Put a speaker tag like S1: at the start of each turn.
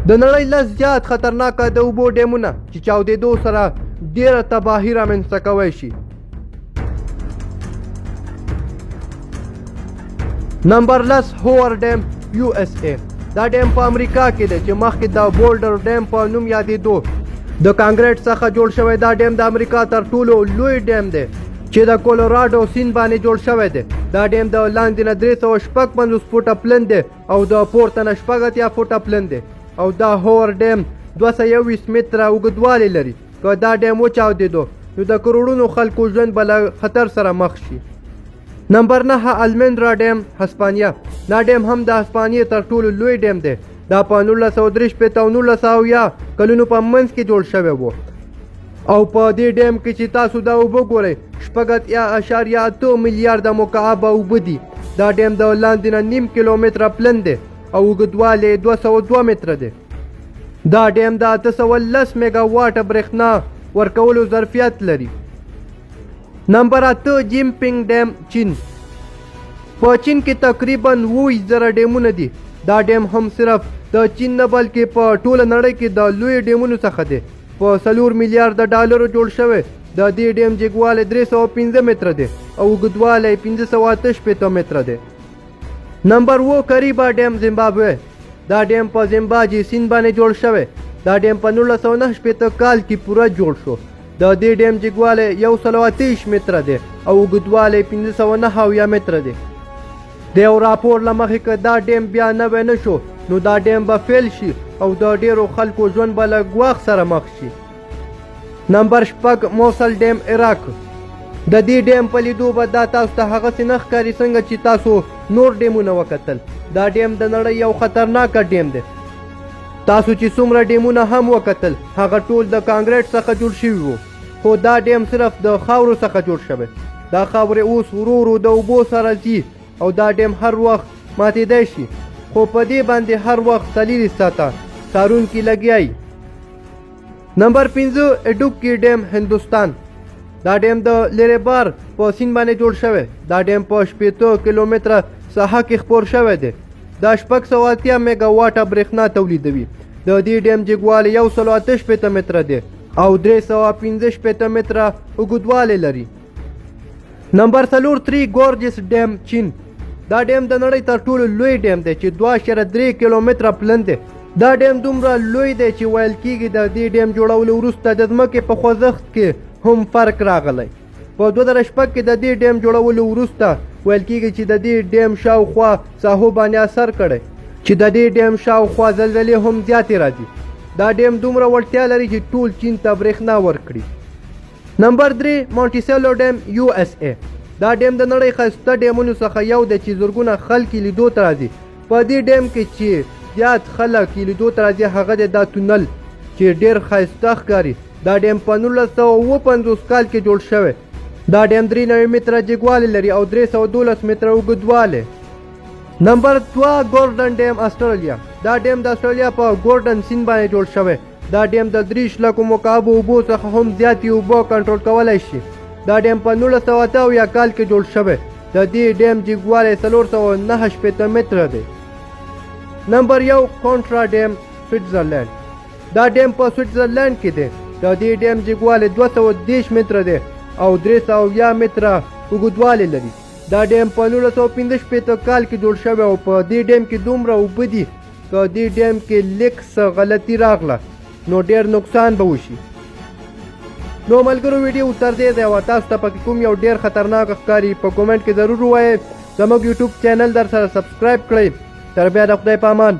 S1: د نړۍ لس زیات خطرناکه د اوبو ډیمونه چې چاودېدو سره ډېره تباهي رامنځته کوی شي. نمبر 10 هوور ډیم یو اس ای. دا ډیم په امریکا کې دی چې مخکې د بولډر ډیم په نوم یادېدو. د کانګریټ څخه جوړ شوی دا ډیم د امریکا تر ټولو لوی ډیم دی چې د کولوراډو سیند باندې جوړ شوی دی. دا ډیم د لاندې نه 356 فوټه پلن دی او د پورته نه 80 فوټه پلن دی او دا هوور ډیم 221 متره اوږدوالی لري. که دا ډیم وچاودېدو نو د کروڑونو خلکو ژوند به له خطر سره مخ شي. نمبر 9 المندرا ډیم هسپانیا. دا ډیم هم د هسپانیې تر ټولو لوی ډیم دی. دا په 1963 او 1900 کلونو په منځ کې جوړ شوی و او په دې ډیم کې چې تاسو دا اوبه ګورئ 8.8 میلیارده مکعبه اوبه دي. دا ډیم د لاندې نه نیم کیلومتره پلن دی او اوږدوالی 202 متره دی. دا ډیم د 810 میگا واټه برېښنا ورکولو ظرفیت لري. نمبر 8 جیمپینګ ډیم چین. په چین کې تقریبا 20,000 ډیمونه دي. دا ډیم هم صرف د چین نه بلکې په ټوله نړۍ کې د لوی ډیمونو څخه دی. په 4 میلیارده ډالرو جوړ شوی. د دې ډیم جګوالی 315 متره دی او اوږدوالی 588 متره دی. نمبر 9 کریبا ډیم زیمبابوې. دا ډیم په زیمباجي سیند باندې جوړ شوی. دا ډیم په 1989 کال کې پوره جوړ شو. د دې ډیم جګوالی 128 متره دی او اوږدوالی 509 متره دی. د یو راپور له مخې که دا ډیم بیا نوی نه شو نو دا ډیم به فیل شي او د ډیرو خلکو ژوند به له ګواښ سره مخ شي. نمبر 10 موصل ډیم عراق. د دې ډیم په لیدو به دا تاسو ته هغسې نه ښکاري څنګه چې تاسو نور ډیمونه وکتل. دا ډیم د نړۍ یو خطرناکه ډیم دی. تاسو چې څومره ډیمونه هم وکتل هغه ټول د کانګریټ څخه جوړ شوي وو خو دا ډیم صرف د خاورو څخه جوړ شوی. دا خاورې اوس ورو ورو د اوبو سره ځي او دا ډیم هر وخت ماتېدی شي خو په دې باندې هر وخت 4 ساعته څارونکي لګیا وي. نمبر 15 اډوکی ډیم هندوستان. دا ډیم د لیربار په سیند باندې جوړ شوی. دا ډیم په 80 کیلومتره ساحه کې خپور شوی دی. دا 680 میگا واټه برېښنا تولیدوي. د دې ډیم جګوالی 188 متره دی او 315 متره اوږدوالی لري. نمبر 3 ګورجس ډیم چین. دا ډیم د نړۍ تر ټولو لوی ډیم دی چې 2.3 کیلومتره پلن دی. دا ډیم دومره لوی دی چې ویل کېږي د دې ډیم جوړولو وروسته د ځمکې په خوځښت کې هم فرق راغلی. په 2006 کې د دې ډیم جوړولو وروسته ویل کېږي چې د دې ډیم شاوخوا ساحو باندې اثر کړی چې د دې ډیم شاوخوا زلزلې هم زیاتې راځي. دا ډیم دومره وړتیا لري چې ټول چین ته برېښنا ورکړي. نمبر 3 مونټیسیلو ډیم یو اس ای. دا ډیم د نړۍ ښایسته ډیمونو څخه یو دی چې زرګونه خلک یې لیدو ته راځي. په دې ډیم کې چې زیات خلک یې لیدو ته راځي هغه دی دا تونل چې ډېر ښایسته ښکاري. دا ډیم په 1950 کال کې جوړ شوی. دا ډیم 93 متره جګوالی لري او 312 متره اوږدوالی. نمبر 2 ګورډن ډیم استرالیا. دا ډیم د استرالیا په ګورډن سیند باندې جوړ شوی. دا ډیم د 30 لکو مکعبو اوبو څخه هم زیاتې اوبه کنټرول کولی شي. دا ډیم په 1988 کال کې جوړ شوی. د دې ډیم جګوالی 489 متره دی. نمبر 1 کونټرا ډیم سویټزرلینډ. دا ډیم په سویټزرلینډ کې دی. د دې ډیم جګوالی 230 متره دی او 300 متره اوږدوالی لري. دا ډیم په 1915 کال کې جوړ شوی او په دې ډیم کې دومره اوبه دي که دې ډیم کې لیک څه غلطي راغله نو ډېر نقصان به وشي. نو ملګرو ویډیو تر دې ځایه وه. تاسو ته پکې کوم یو ډېر خطرناک ښکاري په کومنټ کې ضرور ووایئ. زموږ یوټیوب چینل در سره سبسکرایب کړئ. تر بیا د خدای په امان.